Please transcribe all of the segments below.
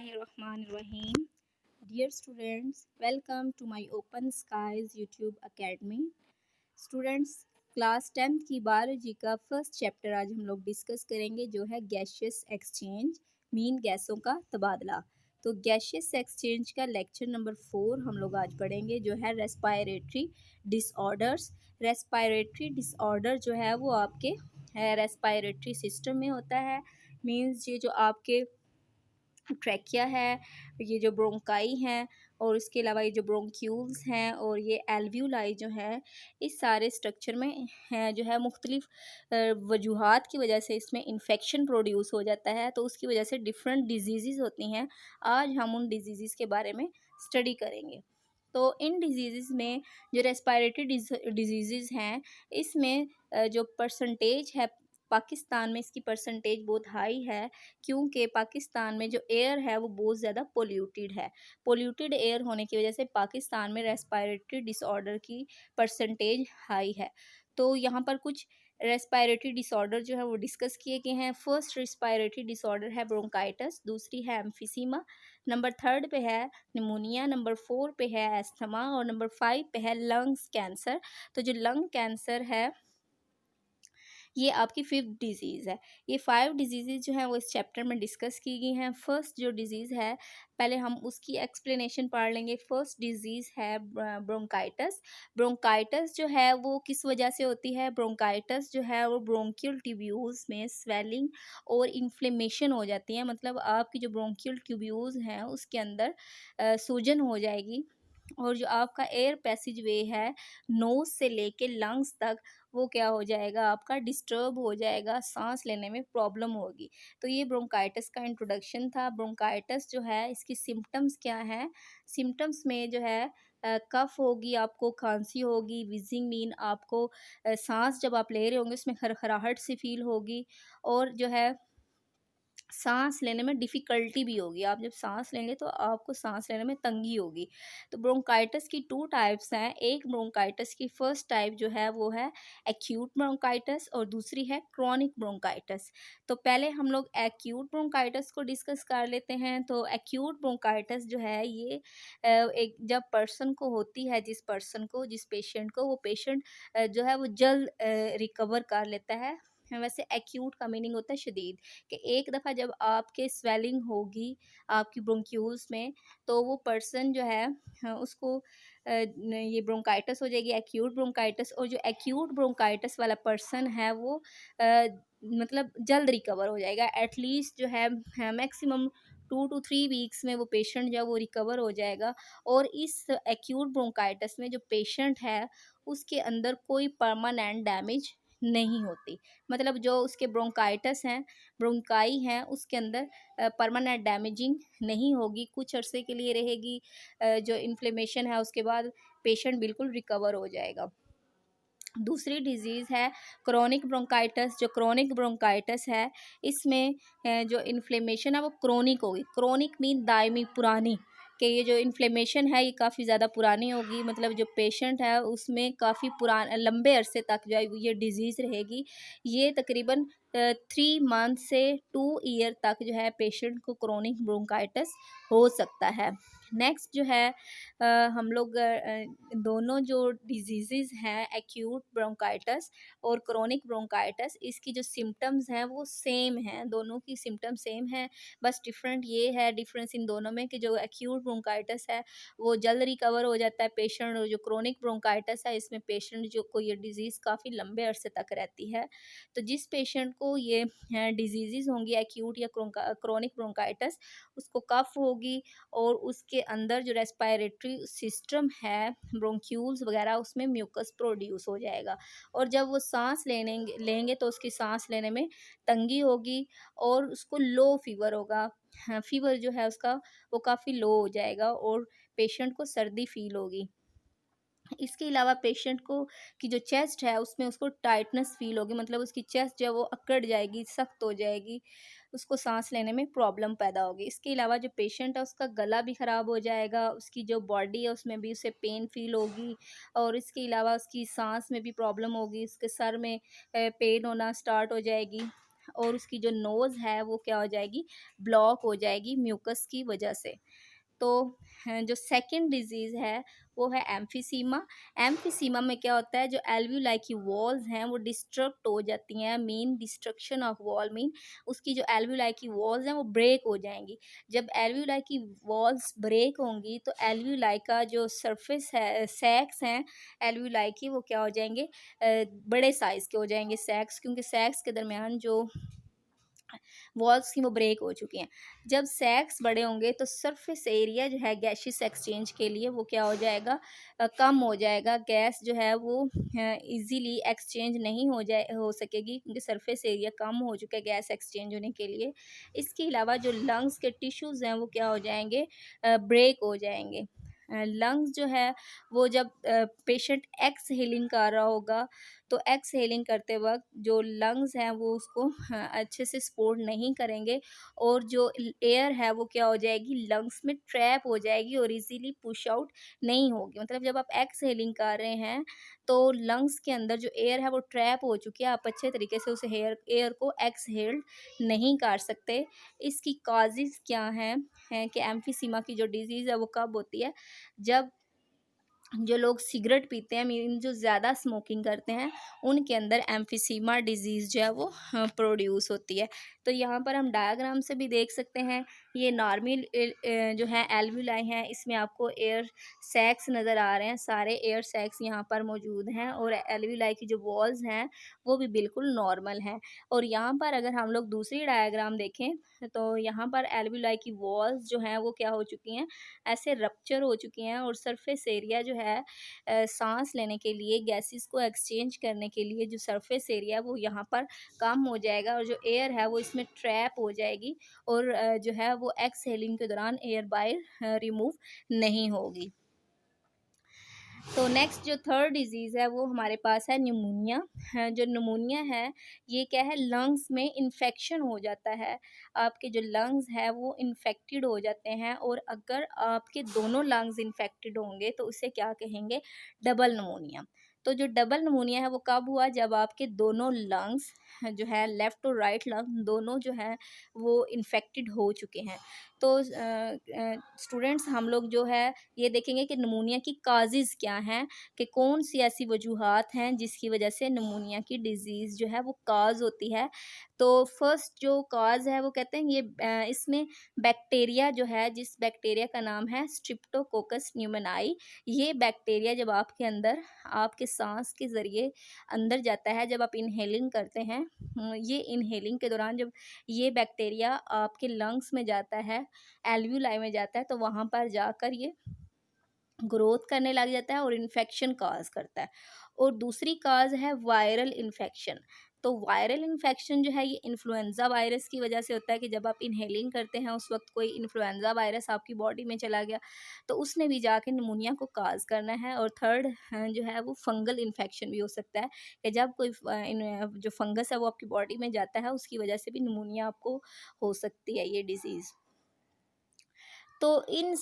Bismillahirrahmanirrahim. Dear students, welcome to my Open Skies YouTube Academy. Students class 10th की biology का first chapter आज हम लोग discuss करेंगे जो है गैशियस एक्सचेंज, मीन गैसों का तबादला। तो गैशियस एक्सचेंज का लेक्चर नंबर 4 हम लोग आज पढ़ेंगे जो है रेस्पायरेटरी डिसऑर्डर्स। रेस्पायरेटरी डिसऑर्डर जो है वो आपके रेस्पायरेटरी सिस्टम में होता है। मीन्स ये जो आपके ट्रैकिया है, ये जो ब्रोंकाई हैं और इसके अलावा ये जो ब्रोंक्यूल्स हैं और ये एल्व्यूलाई जो है, इस सारे स्ट्रक्चर में है जो है मुख्तलिफ वजूहात की वजह से इसमें इन्फेक्शन प्रोड्यूस हो जाता है, तो उसकी वजह से डिफरेंट डिजीज़ होती हैं। आज हम उन डिजीज़ के बारे में स्टडी करेंगे। तो इन डिजीज़ में जो रेस्पायरेटरी डिजीज़ हैं, इसमें जो परसेंटेज है पाकिस्तान में, इसकी परसेंटेज बहुत हाई है क्योंकि पाकिस्तान में जो एयर है वो बहुत ज़्यादा पोल्यूटेड है। पोल्यूटेड एयर होने की वजह से पाकिस्तान में रेस्पायरेटरी डिसऑर्डर की परसेंटेज हाई है। तो यहाँ पर कुछ रेस्पायरेटरी डिसऑर्डर जो है वो डिस्कस किए गए हैं। फर्स्ट रेस्पायरेटरी डिसऑर्डर है ब्रोंकाइटिस, दूसरी है एम्फिसीमा, नंबर 3 पे है निमोनिया, नंबर 4 पे है एस्थमा और नंबर 5 पे है लंग्स कैंसर। तो जो लंग कैंसर है ये आपकी 5th डिजीज़ है। ये 5 डिजीज़ जो हैं वो इस चैप्टर में डिस्कस की गई हैं। फर्स्ट जो डिजीज़ है पहले हम उसकी एक्सप्लेनेशन पढ़ लेंगे। फर्स्ट डिजीज़ है ब्रोंकाइटिस। ब्रोंकाइटिस जो है वो किस वजह से होती है? ब्रोंकाइटिस जो है वो ब्रोंकियल ट्यूब्यूल्स में स्वेलिंग और इन्फ्लेमेशन हो जाती है। मतलब आपकी जो ब्रोंकियल ट्यूब्यूल्स हैं उसके अंदर सूजन हो जाएगी और जो आपका एयर पैसेज वे है नोज से लेके लंग्स तक वो क्या हो जाएगा, आपका डिस्टर्ब हो जाएगा, सांस लेने में प्रॉब्लम होगी। तो ये ब्रोंकाइटिस का इंट्रोडक्शन था। ब्रोंकाइटिस जो है इसकी सिम्टम्स क्या हैं? सिम्टम्स में जो है कफ होगी, आपको खांसी होगी, विजिंग मीन आपको सांस जब आप ले रहे होंगे उसमें खरखराहट सी फील होगी और जो है सांस लेने में डिफ़िकल्टी भी होगी। आप जब सांस लेंगे तो आपको सांस लेने में तंगी होगी। तो ब्रोंकाइटिस की 2 टाइप्स हैं। एक ब्रोंकाइटिस की फर्स्ट टाइप जो है वो है एक्यूट ब्रोंकाइटिस और दूसरी है क्रॉनिक ब्रोंकाइटिस। तो पहले हम लोग एक्यूट ब्रोंकाइटिस को डिस्कस कर लेते हैं। तो एक्यूट ब्रोंकाइटिस जो है ये एक जब पर्सन को होती है, जिस पेशेंट को, वो पेशेंट जो है वो जल्द रिकवर कर लेता है। वैसे एक्यूट का मीनिंग होता है शदीद, कि एक दफ़ा जब आपके स्वेलिंग होगी आपकी ब्रोंक्यूल्स में तो वो पर्सन जो है उसको ये ब्रोंकाइटिस हो जाएगी, एक्यूट ब्रोंकाइटिस। और जो एक्यूट ब्रोंकाइटिस वाला पर्सन है वो मतलब जल्द रिकवर हो जाएगा। एटलीस्ट जो है मैक्सिमम 2 to 3 वीक्स में वो पेशेंट जो है वो रिकवर हो जाएगा। और इस एक्यूट ब्रोंकाइटिस में जो पेशेंट है उसके अंदर कोई परमानेंट डैमेज नहीं होती। मतलब जो उसके ब्रोंकाइटिस हैं, ब्रोंकाई हैं, उसके अंदर परमानेंट डैमेजिंग नहीं होगी, कुछ अरसे के लिए रहेगी। जो इन्फ्लेमेशन है उसके बाद पेशेंट बिल्कुल रिकवर हो जाएगा। दूसरी डिजीज़ है क्रोनिक ब्रोंकाइटिस। जो क्रोनिक ब्रोंकाइटिस है इसमें जो इन्फ्लेमेशन है वो क्रोनिक होगी। क्रोनिक मीन दायमी, पुरानी, कि ये जो इन्फ्लेमेशन है ये काफ़ी ज़्यादा पुरानी होगी। मतलब जो पेशेंट है उसमें काफ़ी लंबे अरसे तक जो है ये डिज़ीज़ रहेगी। ये तकरीबन 3 मंथ से 2 ईयर तक जो है पेशेंट को क्रोनिक ब्रोंकाइटिस हो सकता है। नेक्स्ट जो है हम लोग दोनों जो डिजीज़ हैं एक्यूट ब्रोंकाइटिस और क्रोनिक ब्रोंकाइटिस, इसकी जो सिम्टम्स हैं वो सेम हैं, दोनों की सिम्टम सेम है। बस डिफरेंस इन दोनों में कि जो एक्यूट ब्रोंकाइटिस है वो जल्द रिकवर हो जाता है पेशेंट, और जो क्रोनिक ब्रोंकाइटिस है इसमें पेशेंट जो को ये डिज़ीज़ काफ़ी लंबे अरसे तक रहती है। तो जिस पेशेंट को ये डिजीज़ होंगी एक्यूट या क्रोनिक ब्रोंकाइटिस, उसको कफ होगी और उसके अंदर जो रेस्पायरेटरी सिस्टम है, ब्रोंक्यूल्स वगैरह, उसमें म्यूकस प्रोड्यूस हो जाएगा और जब वो सांस लेंगे तो उसकी सांस लेने में तंगी होगी और उसको लो फीवर होगा। हाँ, फीवर जो है उसका वो काफ़ी लो हो जाएगा और पेशेंट को सर्दी फील होगी। इसके अलावा पेशेंट को की जो चेस्ट है उसमें उसको टाइटनेस फील होगी, मतलब उसकी चेस्ट जो है वो अकड़ जाएगी, सख्त हो जाएगी, उसको सांस लेने में प्रॉब्लम पैदा होगी। इसके अलावा जो पेशेंट है उसका गला भी ख़राब हो जाएगा, उसकी जो बॉडी है उसमें भी उसे पेन फील होगी और इसके अलावा उसकी सांस में भी प्रॉब्लम होगी, उसके सर में पेन होना स्टार्ट हो जाएगी। और उसकी जो नोज़ है वो क्या हो जाएगी, ब्लॉक हो जाएगी म्यूकस की वजह से। तो जो सेकंड डिज़ीज़ है वो है एम्फीसीमा। एम्फीसीमा में क्या होता है, जो एल्वेओलाई की वॉल्स हैं वो डिस्ट्रक्ट हो जाती हैं, mean destruction of wall mean उसकी जो एल्वेओलाई की वॉल्स हैं वो ब्रेक हो जाएँगी। जब एल्वेओलाई की वॉल्स ब्रेक होंगी तो एल्वेओलाई का जो सरफेस है, सैक्स हैं एल्वेओलाई की, वो क्या हो जाएँगे, बड़े साइज़ के हो जाएँगे सैक्स, क्योंकि सैक्स के दरमियान जो वॉल्स थी वो ब्रेक हो चुकी हैं। जब सैक्स बड़े होंगे तो सरफेस एरिया जो है गैसियस एक्सचेंज के लिए वो क्या हो जाएगा, कम हो जाएगा। गैस जो है वो ईज़िली एक्सचेंज नहीं हो सकेगी, क्योंकि सरफेस एरिया कम हो चुका है गैस एक्सचेंज होने के लिए। इसके अलावा जो लंग्स के टिश्यूज़ हैं वो क्या हो जाएँगे, ब्रेक हो जाएँगे। लंग्स जो है वो जब पेशेंट एक्सहेलिंग कर रहा होगा तो एक्सहेलिंग करते वक़्त जो लंग्स हैं वो उसको अच्छे से सपोर्ट नहीं करेंगे, और जो एयर है वो क्या हो जाएगी, लंग्स में ट्रैप हो जाएगी और इज़िली पुश आउट नहीं होगी। मतलब जब आप एक्सहेलिंग कर रहे हैं तो लंग्स के अंदर जो एयर है वो ट्रैप हो चुकी है, आप अच्छे तरीके से उस एयर को एक्सहेल नहीं कर सकते। इसकी कॉजेज़ क्या हैं कि एम्फीसीमा की जो डिज़ीज़ है वो कब होती है, जब जो लोग सिगरेट पीते हैं, मीन जो ज़्यादा स्मोकिंग करते हैं, उनके अंदर एम्फीसीमा डिज़ीज़ जो है वो प्रोड्यूस होती है। तो यहाँ पर हम डायग्राम से भी देख सकते हैं, ये नॉर्मल जो है एल्वेओलाई हैं, इसमें आपको एयर सैक्स नज़र आ रहे हैं, सारे एयर सैक्स यहाँ पर मौजूद हैं, और एल्वेओलाई की जो वॉल्स हैं वो भी बिल्कुल नॉर्मल हैं। और यहाँ पर अगर हम लोग दूसरी डायग्राम देखें तो यहाँ पर एल्वेओलाई की वॉल्स जो हैं वो क्या हो चुकी हैं, ऐसे रप्चर हो चुकी हैं, और सरफेस एरिया जो है सांस लेने के लिए, गैसेस को एक्सचेंज करने के लिए जो सरफेस एरिया है वो यहाँ पर कम हो जाएगा, और जो एयर है वो इसमें ट्रैप हो जाएगी, और जो है वो एक्सहेलिंग के दौरान एयर बाहर रिमूव नहीं होगी। तो नेक्स्ट जो थर्ड डिज़ीज़ है वो हमारे पास है न्यूमोनिया। जो न्यूमोनिया है ये क्या है, लंग्स में इन्फेक्शन हो जाता है, आपके जो लंग्स है वो इन्फेक्टेड हो जाते हैं, और अगर आपके दोनों लंग्स इन्फेक्टेड होंगे तो उसे क्या कहेंगे, डबल न्यूमोनिया। तो जो डबल न्यूमोनिया है वो कब हुआ, जब आपके दोनों लंग्स जो है, लेफ़्ट और राइट लंग दोनों जो हैं वो इन्फेक्टेड हो चुके हैं। तो स्टूडेंट्स हम लोग जो है ये देखेंगे कि निमोनिया की काजेज़ क्या हैं, कि कौन-सी ऐसी वजूहात हैं जिसकी वजह से निमोनिया की डिज़ीज़ जो है वो काज़ होती है। तो फर्स्ट जो काज़ है वो कहते हैं ये इसमें बैक्टीरिया जो है, जिस बैक्टीरिया का नाम है स्ट्रेप्टोकोकस न्यूमोनाई, ये बैक्टीरिया जब आपके अंदर आपके साँस के ज़रिए अंदर जाता है, जब आप इन्हेलिंग करते हैं, ये इन्हेलिंग के दौरान जब ये बैक्टीरिया आपके लंग्स में जाता है, एल्वेओलाई में जाता है, तो वहाँ पर जाकर ये ग्रोथ करने लग जाता है और इन्फेक्शन कॉज करता है। और दूसरी कॉज है वायरल इन्फेक्शन। तो वायरल इन्फेक्शन जो है ये इन्फ्लुएंजा वायरस की वजह से होता है, कि जब आप इनहेलिंग करते हैं उस वक्त कोई इन्फ्लुएंजा वायरस आपकी बॉडी में चला गया तो उसने भी जाके निमोनिया को काज करना है। और थर्ड जो है वो फंगल इन्फेक्शन भी हो सकता है, कि जब कोई जो फंगस है वो आपकी बॉडी में जाता है उसकी वजह से भी निमोनिया आपको हो सकती है, ये डिजीज़। तो इन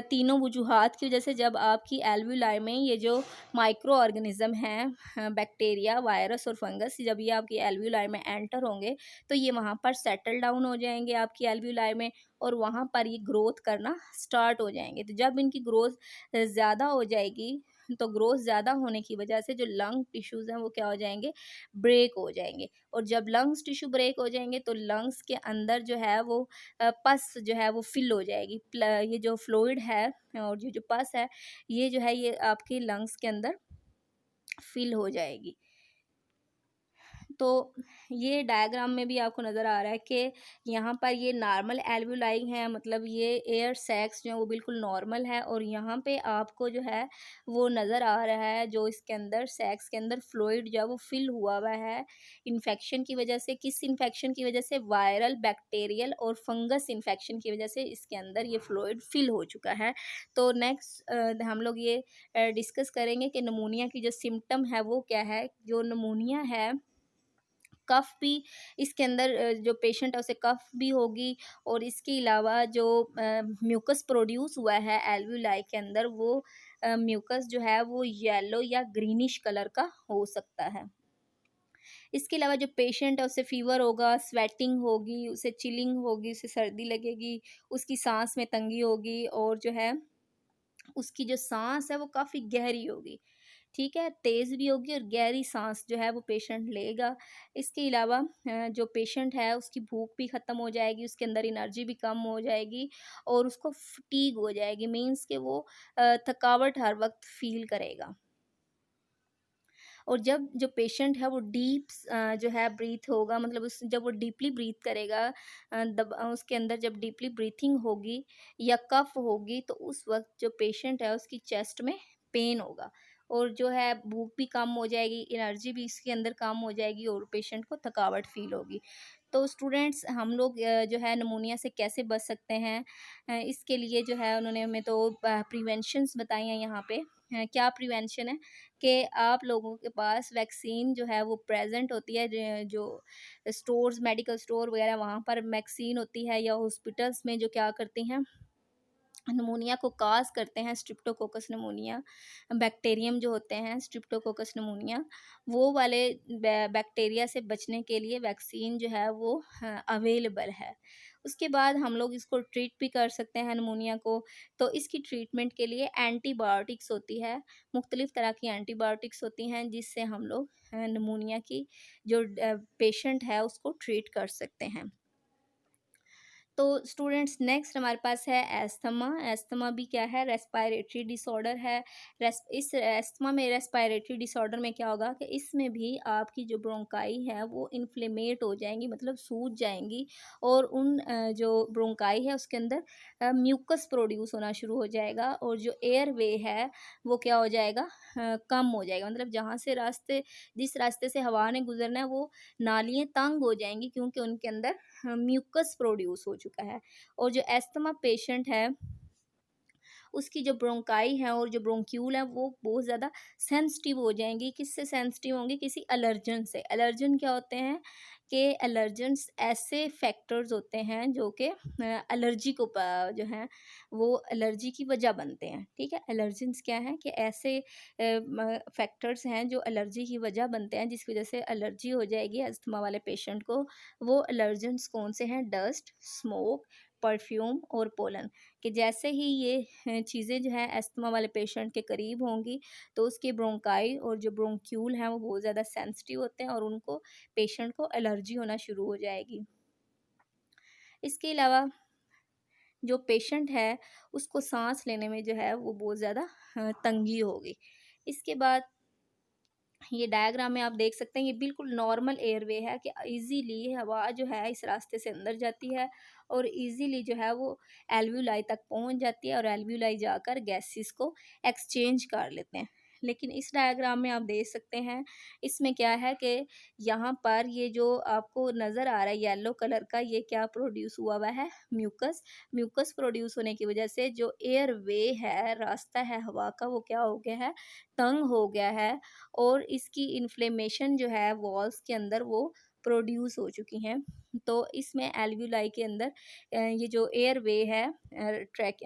तीनों वजूहात की वजह से जब आपकी एल्वेओलाई में ये जो माइक्रो ऑर्गेनिज़्म हैं, बैक्टीरिया, वायरस और फंगस, जब ये आपकी एल्वेओलाई में एंटर होंगे तो ये वहाँ पर सेटल डाउन हो जाएंगे आपकी एल्वेओलाई में, और वहाँ पर ये ग्रोथ करना स्टार्ट हो जाएंगे। तो जब इनकी ग्रोथ ज़्यादा हो जाएगी, तो ग्रोथ ज़्यादा होने की वजह से जो लंग टिश्यूज़ हैं वो क्या हो जाएंगे, ब्रेक हो जाएंगे। और जब लंग्स टिश्यू ब्रेक हो जाएंगे तो लंग्स के अंदर जो है वो पस जो है वो फिल हो जाएगी। ये जो फ्लूइड है और ये जो पस है, ये जो है ये आपके लंग्स के अंदर फिल हो जाएगी। तो ये डायग्राम में भी आपको नज़र आ रहा है कि यहाँ पर ये नॉर्मल एल्वेओलाई हैं, मतलब ये एयर सैक्स जो है वो बिल्कुल नॉर्मल है, और यहाँ पे आपको जो है वो नज़र आ रहा है जो इसके अंदर सैक्स के अंदर फ्लूइड जो है वो फिल हुआ हुआ है इन्फेक्शन की वजह से। किस इन्फेक्शन की वजह से, वायरल, बैक्टीरियल और फंगस इन्फेक्शन की वजह से इसके अंदर ये फ्लूइड फिल हो चुका है। तो नेक्स्ट हम लोग ये डिस्कस करेंगे कि निमोनिया की जो सिम्टम है वो क्या है। जो निमोनिया है, कफ़ भी इसके अंदर जो पेशेंट है उसे कफ़ भी होगी, और इसके अलावा जो म्यूकस प्रोड्यूस हुआ है एल्वेओलाई के अंदर वो म्यूकस जो है वो येलो या ग्रीनिश कलर का हो सकता है। इसके अलावा जो पेशेंट है उसे फ़ीवर होगा, स्वेटिंग होगी, उसे चिलिंग होगी, उसे सर्दी लगेगी, उसकी साँस में तंगी होगी और जो है उसकी जो साँस है वो काफ़ी गहरी होगी। ठीक है? तेज़ भी होगी और गहरी साँस जो है वो पेशेंट लेगा। इसके अलावा जो पेशेंट है उसकी भूख भी ख़त्म हो जाएगी, उसके अंदर एनर्जी भी कम हो जाएगी और उसको फटीग हो जाएगी, मीन्स कि वो थकावट हर वक़्त फ़ील करेगा। और जब जो पेशेंट है वो जो है ब्रीथ होगा, मतलब उस जब वो डीपली ब्रीथ करेगा, उसके अंदर जब डीपली ब्रीथिंग होगी या कफ होगी तो उस वक़्त जो पेशेंट है उसकी चेस्ट में पेन होगा और जो है भूख भी कम हो जाएगी, एनर्जी भी इसके अंदर कम हो जाएगी और पेशेंट को थकावट फ़ील होगी। तो स्टूडेंट्स हम लोग जो है निमोनिया से कैसे बच सकते हैं, इसके लिए जो है उन्होंने हमें तो प्रिवेंशंस बताई हैं यहाँ पे। क्या प्रिवेंशन है कि आप लोगों के पास वैक्सीन जो है वो प्रेजेंट होती है, जो स्टोर्स, मेडिकल स्टोर वगैरह वहाँ पर वैक्सीन होती है, या हॉस्पिटल्स में जो क्या करती हैं निमोनिया को काज करते हैं, स्ट्रिप्टोकोकस निमोनिया बैक्टीरियम जो होते हैं, स्ट्रिप्टोकोकस निमोनिया वो वाले बैक्टीरिया से बचने के लिए वैक्सीन जो है वो अवेलेबल है। उसके बाद हम लोग इसको ट्रीट भी कर सकते हैं निमोनिया को। तो इसकी ट्रीटमेंट के लिए एंटीबायोटिक्स होती है, मुख्तलिफ तरह की एंटीबायोटिक्स होती हैं जिससे हम लोग निमोनिया की जो पेशेंट है उसको ट्रीट कर सकते हैं। तो स्टूडेंट्स नेक्स्ट हमारे पास है एस्थमा। एस्थमा भी क्या है, रेस्पायरेटरी डिसऑर्डर है। इस एस्थमा में, रेस्पायरेटरी डिसऑर्डर में क्या होगा कि इसमें भी आपकी जो ब्रोंकाई है वो इन्फ्लेमेट हो जाएंगी, मतलब सूज जाएंगी और उन जो ब्रोंकाई है उसके अंदर म्यूकस प्रोड्यूस होना शुरू हो जाएगा और जो एयर वे है वो क्या हो जाएगा, कम हो जाएगा, मतलब जहाँ से जिस रास्ते से हवा ने गुजरना है वो नालियाँ तंग हो जाएंगी क्योंकि उनके अंदर म्यूकस प्रोड्यूस हो चुका है। और जो एस्थमा पेशेंट है उसकी जो ब्रोंकाई है और जो ब्रोंक्यूल है वो बहुत ज़्यादा सेंसिटिव हो जाएंगी। किससे सेंसिटिव होंगी, किसी एलर्जन से। एलर्जन क्या होते हैं कि एलर्जेंस ऐसे फैक्टर्स होते हैं जो कि एलर्जी को जो है वो एलर्जी की वजह बनते हैं। ठीक है, एलर्जेंस क्या है कि ऐसे फैक्टर्स हैं जो एलर्जी की वजह बनते हैं जिसकी वजह से एलर्जी हो जाएगी अस्थमा वाले पेशेंट को। वो एलर्जेंस कौन से हैं, डस्ट, स्मोक, परफ्यूम और पोलन। कि जैसे ही ये चीज़ें जो है अस्थमा वाले पेशेंट के करीब होंगी तो उसकी ब्रोंकाई और जो ब्रोंक्यूल हैं वो बहुत ज़्यादा सेंसिटिव होते हैं और उनको पेशेंट को एलर्जी होना शुरू हो जाएगी। इसके अलावा जो पेशेंट है उसको सांस लेने में जो है वो बहुत ज़्यादा तंगी होगी। इसके बाद ये डायग्राम में आप देख सकते हैं, ये बिल्कुल नॉर्मल एयरवे है कि इजीली हवा जो है इस रास्ते से अंदर जाती है और इजीली जो है वो एल्वुलाई तक पहुंच जाती है और एल्वुलाई जाकर गैसेस को एक्सचेंज कर लेते हैं। लेकिन इस डायग्राम में आप देख सकते हैं इसमें क्या है कि यहाँ पर ये जो आपको नज़र आ रहा है येलो कलर का, ये क्या प्रोड्यूस हुआ है, म्यूकस। म्यूकस प्रोड्यूस होने की वजह से जो एयर वे है, रास्ता है हवा का, वो क्या हो गया है, तंग हो गया है और इसकी इन्फ्लेमेशन जो है वॉल्स के अंदर वो प्रोड्यूस हो चुकी हैं। तो इसमें एल्वुलाई के अंदर ये जो एयर वे है,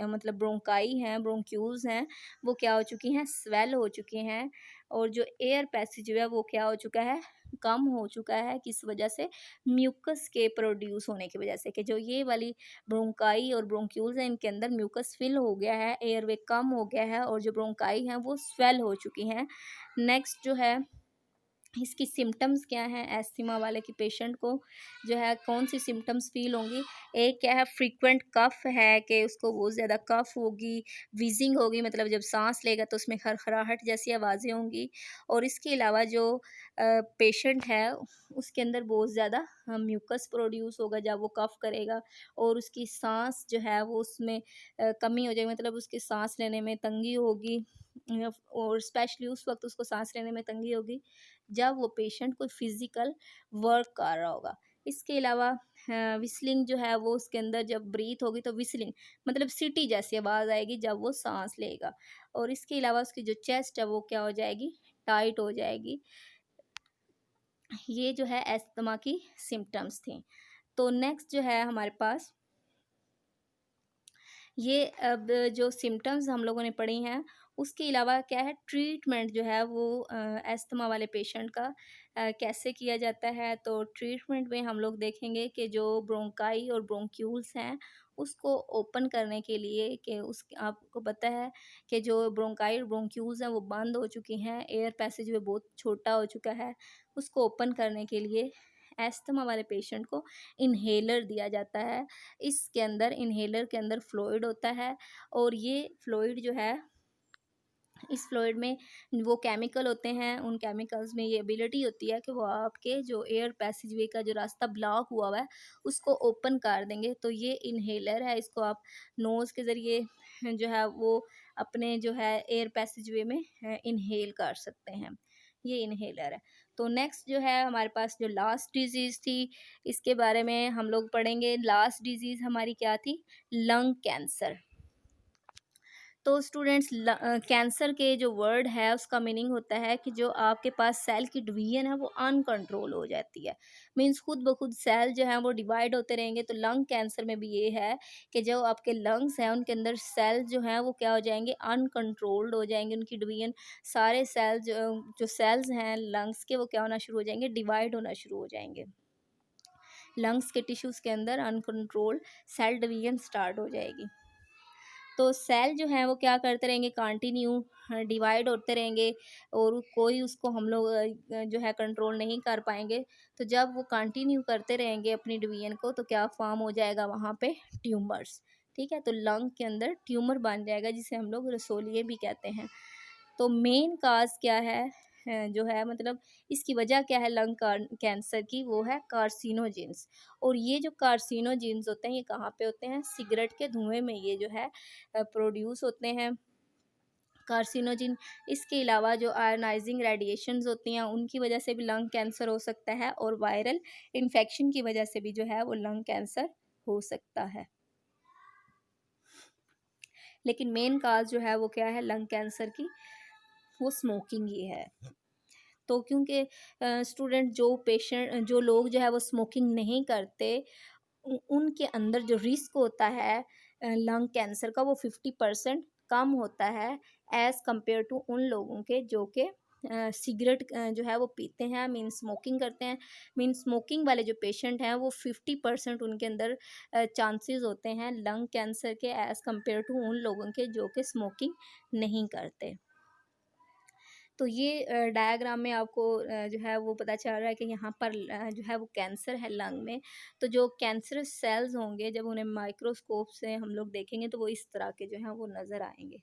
मतलब ब्रोंकाई हैं, ब्रोंक्यूल्स हैं, वो क्या हो चुकी हैं, स्वेल हो चुकी हैं और जो एयर पैसेज है वो क्या हो चुका है, कम हो चुका है। किस वजह से, म्यूकस के प्रोड्यूस होने की वजह से, कि जो ये वाली ब्रोंकाई और ब्रोंक्यूल्स हैं इनके अंदर म्यूकस फिल हो गया है, एयरवे कम हो गया है और जो ब्रोंकाई हैं वो स्वेल हो चुकी हैं। नेक्स्ट जो है इसकी सिम्टम्स क्या हैं, एस्थमा वाले की पेशेंट को जो है कौन सी सिम्टम्स फील होंगी। एक क्या है, फ्रीक्वेंट कफ है कि उसको बहुत ज़्यादा कफ होगी, वीजिंग होगी, मतलब जब सांस लेगा तो उसमें खरखराहट जैसी आवाज़ें होंगी। और इसके अलावा जो पेशेंट है उसके अंदर बहुत ज़्यादा म्यूकस प्रोड्यूस होगा जब वो कफ करेगा और उसकी सांस जो है वो उसमें कमी हो जाएगी, मतलब उसकी सांस लेने में तंगी होगी। और स्पेशली उस वक्त उसको सांस लेने में तंगी होगी जब वो पेशेंट कोई फिजिकल वर्क कर रहा होगा। इसके अलावा विस्लिंग जो है वो उसके अंदर जब ब्रीथ होगी तो विस्लिंग, मतलब सीटी जैसी आवाज़ आएगी जब वो सांस लेगा। और इसके अलावा उसकी जो चेस्ट है वो क्या हो जाएगी, टाइट हो जाएगी। ये जो है एस्थमा की सिम्टम्स थी। तो नेक्स्ट जो है हमारे पास, ये अब जो सिम्टम्स हम लोगों ने पढ़ी हैं उसके अलावा क्या है, ट्रीटमेंट जो है वो अस्थमा वाले पेशेंट का कैसे किया जाता है, तो ट्रीटमेंट में हम लोग देखेंगे कि जो ब्रोंकाई और ब्रोंक्यूल्स हैं उसको ओपन करने के लिए, कि उस आपको पता है कि जो ब्रोंकाई और ब्रोंक्यूल्स हैं वो बंद हो चुकी हैं, एयर पैसेज वे बहुत छोटा हो चुका है, उसको ओपन करने के लिए एस्थमा वाले पेशेंट को इन्हेलर दिया जाता है। इसके अंदर इन्हेलर के अंदर फ्लूइड होता है, और ये फ्लूइड जो है, इस फ्लूइड में वो केमिकल होते हैं, उन केमिकल्स में ये एबिलिटी होती है कि वो आपके जो एयर पैसेजवे का जो रास्ता ब्लॉक हुआ है उसको ओपन कर देंगे। तो ये इन्हेलर है, इसको आप नोज़ के ज़रिए जो है वो अपने जो है एयर पैसेजवे में इन्हेल कर सकते हैं। ये इन्हेलर है। तो नेक्स्ट जो है हमारे पास जो लास्ट डिजीज़ थी, इसके बारे में हम लोग पढ़ेंगे। लास्ट डिजीज़ हमारी क्या थी? Lung cancer. तो स्टूडेंट्स कैंसर के जो वर्ड है उसका मीनिंग होता है कि जो आपके पास सेल की डिवीजन है वो अनकंट्रोल हो जाती है। मीन्स खुद ब खुद सेल जो है वो डिवाइड होते रहेंगे। तो लंग कैंसर में भी ये है कि जो आपके लंग्स हैं उनके अंदर सेल जो हैं वो क्या हो जाएंगे? अनकंट्रोल्ड हो जाएंगे, उनकी डिवीजन, सारे सेल जो सेल्स हैं लंग्स के वो क्या होना शुरू हो जाएंगे? डिवाइड होना शुरू हो जाएंगे। लंग्स के टिश्यूज़ के अंदर अनकंट्रोल्ड सेल डिवीजन स्टार्ट हो जाएगी। तो सेल जो है वो क्या करते रहेंगे? कंटिन्यू डिवाइड होते रहेंगे, और कोई उसको हम लोग जो है कंट्रोल नहीं कर पाएंगे। तो जब वो कंटिन्यू करते रहेंगे अपनी डिवीजन को, तो क्या फॉर्म हो जाएगा वहाँ पे? ट्यूमर्स। ठीक है, तो लंग के अंदर ट्यूमर बन जाएगा, जिसे हम लोग रसोलिए भी कहते हैं। तो मेन काज क्या है? जो है मतलब इसकी वजह क्या है लंग कैंसर की? वो है कार्सिनोजेंस। और ये जो कार्सिनोजेंस होते हैं ये कहाँ पे होते हैं? सिगरेट के धुएं में ये जो है प्रोड्यूस होते हैं कार्सिनोजिन। इसके अलावा जो आयनाइजिंग रेडिएशंस होती हैं उनकी वजह से भी लंग कैंसर हो सकता है, और वायरल इन्फेक्शन की वजह से भी जो है वो लंग कैंसर हो सकता है। लेकिन मेन काज जो है वो क्या है लंग कैंसर की? वो स्मोकिंग ही है। तो क्योंकि स्टूडेंट जो लोग जो है वो स्मोकिंग नहीं करते, उनके अंदर जो रिस्क होता है लंग कैंसर का वो 50% कम होता है, एज़ कम्पेयर टू उन लोगों के जो कि सिगरेट जो है वो पीते हैं, मीन स्मोकिंग करते हैं। मीन स्मोकिंग वाले जो पेशेंट हैं वो 50% उनके अंदर चांसेस होते हैं लंग कैंसर के, एज़ कम्पेयर टू उन लोगों के जो कि स्मोकिंग नहीं करते। तो ये डायग्राम में आपको जो है वो पता चल रहा है कि यहाँ पर जो है वो कैंसर है लंग में। तो जो कैंसरस सेल्स होंगे जब उन्हें माइक्रोस्कोप से हम लोग देखेंगे तो वो इस तरह के जो हैं वो नज़र आएंगे।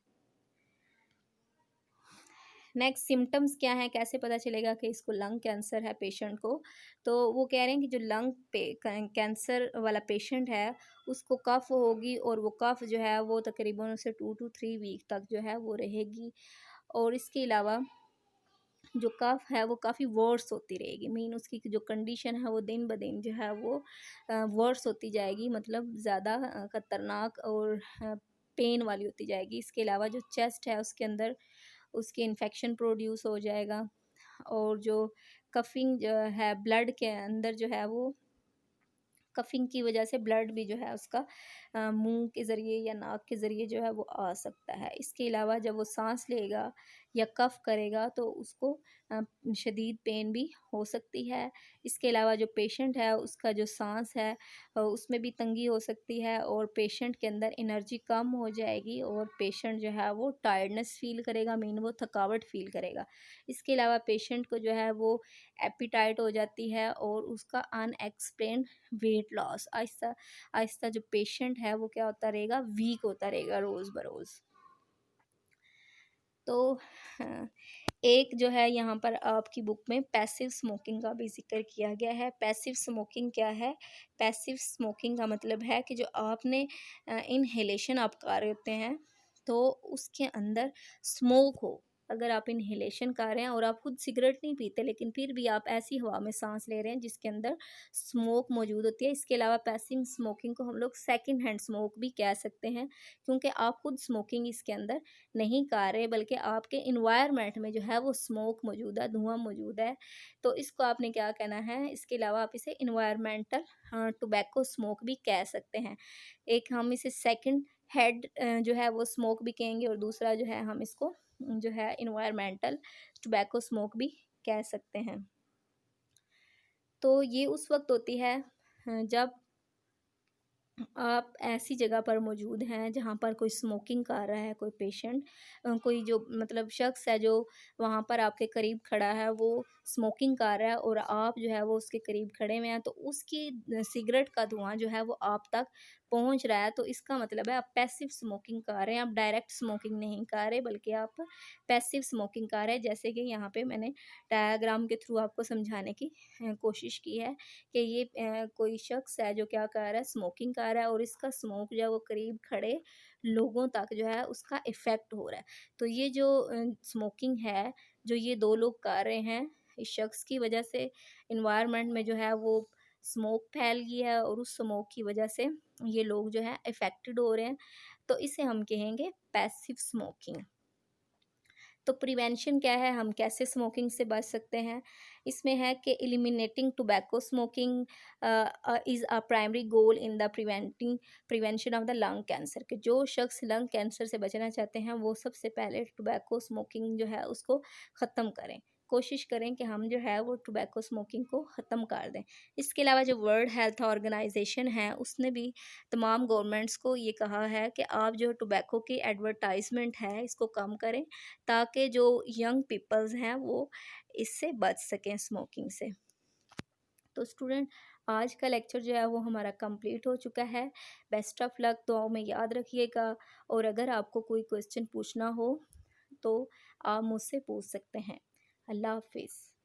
नेक्स्ट सिम्टम्स क्या है? कैसे पता चलेगा कि इसको लंग कैंसर है पेशेंट को? तो वो कह रहे हैं कि जो लंग पे कैंसर वाला पेशेंट है उसको कफ होगी, और वो कफ जो है वो तकरीबन उसे 2 to 3 वीक तक जो है वो रहेगी। और इसके अलावा जो कफ है वो काफ़ी वर्स होती रहेगी, मीन उसकी जो कंडीशन है वो दिन ब दिन जो है वो वर्स होती जाएगी, मतलब ज़्यादा ख़तरनाक और पेन वाली होती जाएगी। इसके अलावा जो चेस्ट है उसके अंदर उसके इन्फेक्शन प्रोड्यूस हो जाएगा, और जो कफिंग जो है ब्लड के अंदर जो है वो कफिंग की वजह से ब्लड भी जो है उसका मुंह के ज़रिए या नाक के ज़रिए जो है वो आ सकता है। इसके अलावा जब वो सांस लेगा या कफ करेगा तो उसको अ, शदीद पेन भी हो सकती है। इसके अलावा जो पेशेंट है उसका जो सांस है उसमें भी तंगी हो सकती है, और पेशेंट के अंदर एनर्जी कम हो जाएगी, और पेशेंट जो है वो टायर्डनेस फील करेगा, मीन वो थकावट फील करेगा। इसके अलावा पेशेंट को जो है वो एपिटाइट हो जाती है, और उसका unexplained weight loss, Aahista Aahista जो पेशेंट है वो क्या होता रहेगा? वीक होता रहेगा रोज़ बरोज़। तो हाँ, एक जो है यहाँ पर आपकी बुक में पैसिव स्मोकिंग का भी ज़िक्र किया गया है। पैसिव स्मोकिंग क्या है? पैसिव स्मोकिंग का मतलब है कि जो आपने इन्हेलेशन आप कर रहे होते हैं, तो उसके अंदर स्मोक हो। अगर आप इन्हेलेशन कर रहे हैं और आप खुद सिगरेट नहीं पीते, लेकिन फिर भी आप ऐसी हवा में साँस ले रहे हैं जिसके अंदर स्मोक मौजूद होती है। इसके अलावा पैसिव स्मोकिंग को हम लोग सेकंड हैंड स्मोक भी कह सकते हैं, क्योंकि आप खुद स्मोकिंग इसके अंदर नहीं कर रहे, बल्कि आपके इन्वायरमेंट में जो है वो स्मोक मौजूद है, धुआं मौजूद है। तो इसको आपने क्या कहना है? इसके अलावा आप इसे इन्वायरमेंटल टोबैको स्मोक भी कह सकते हैं। एक हम इसे सेकंड हेड जो है वो स्मोक भी कहेंगे, और दूसरा जो है हम इसको जो है इन्वायरमेंटल टोबैको स्मोक भी कह सकते हैं। तो ये उस वक़्त होती है जब आप ऐसी जगह पर मौजूद हैं जहाँ पर कोई स्मोकिंग कर रहा है, कोई पेशेंट कोई जो मतलब शख्स है जो वहाँ पर आपके करीब खड़ा है, वो स्मोकिंग कर रहा है और आप जो है वो उसके करीब खड़े हुए हैं, तो उसकी सिगरेट का धुआं जो है वो आप तक पहुँच रहा है, तो इसका मतलब है आप पैसिव स्मोकिंग कर रहे हैं, आप डायरेक्ट स्मोकिंग नहीं कर रहे बल्कि आप पैसिव स्मोकिंग कर रहे हैं। जैसे कि यहाँ पे मैंने डायग्राम के थ्रू आपको समझाने की कोशिश की है कि ये कोई शख्स है जो क्या कर रहा है, स्मोकिंग कर रहा है और इसका स्मोक जो है वो करीब खड़े लोगों तक जो है उसका इफ़ेक्ट हो रहा है। तो ये जो स्मोकिंग है, जो ये 2 लोग कर रहे हैं, इस शख्स की वजह से एनवायरनमेंट में जो है वो स्मोक फैल गई है और उस स्मोक की वजह से ये लोग जो है इफ़ेक्टेड हो रहे हैं। तो इसे हम कहेंगे पैसिव स्मोकिंग। तो प्रिवेंशन क्या है, हम कैसे स्मोकिंग से बच सकते हैं? इसमें है कि eliminating tobacco smoking is a primary goal in the prevention of the lung cancer. कि जो शख्स लंग कैंसर से बचना चाहते हैं वो सबसे पहले टोबैको स्मोकिंग जो है उसको ख़त्म करें। कोशिश करें कि हम जो है वो टोबैको स्मोकिंग को ख़त्म कर दें। इसके अलावा जो वर्ल्ड हेल्थ ऑर्गेनाइजेशन है उसने भी तमाम गवर्नमेंट्स को ये कहा है कि आप जो टोबैको की एडवर्टाइजमेंट है इसको कम करें, ताकि जो यंग पीपल्स हैं वो इससे बच सकें स्मोकिंग से। तो स्टूडेंट, आज का लेक्चर जो है वो हमारा कंप्लीट हो चुका है। बेस्ट ऑफ लक, दुआओं में याद रखिएगा और अगर आपको कोई क्वेश्चन पूछना हो तो आप मुझसे पूछ सकते हैं। अल्लाह हाफिज़।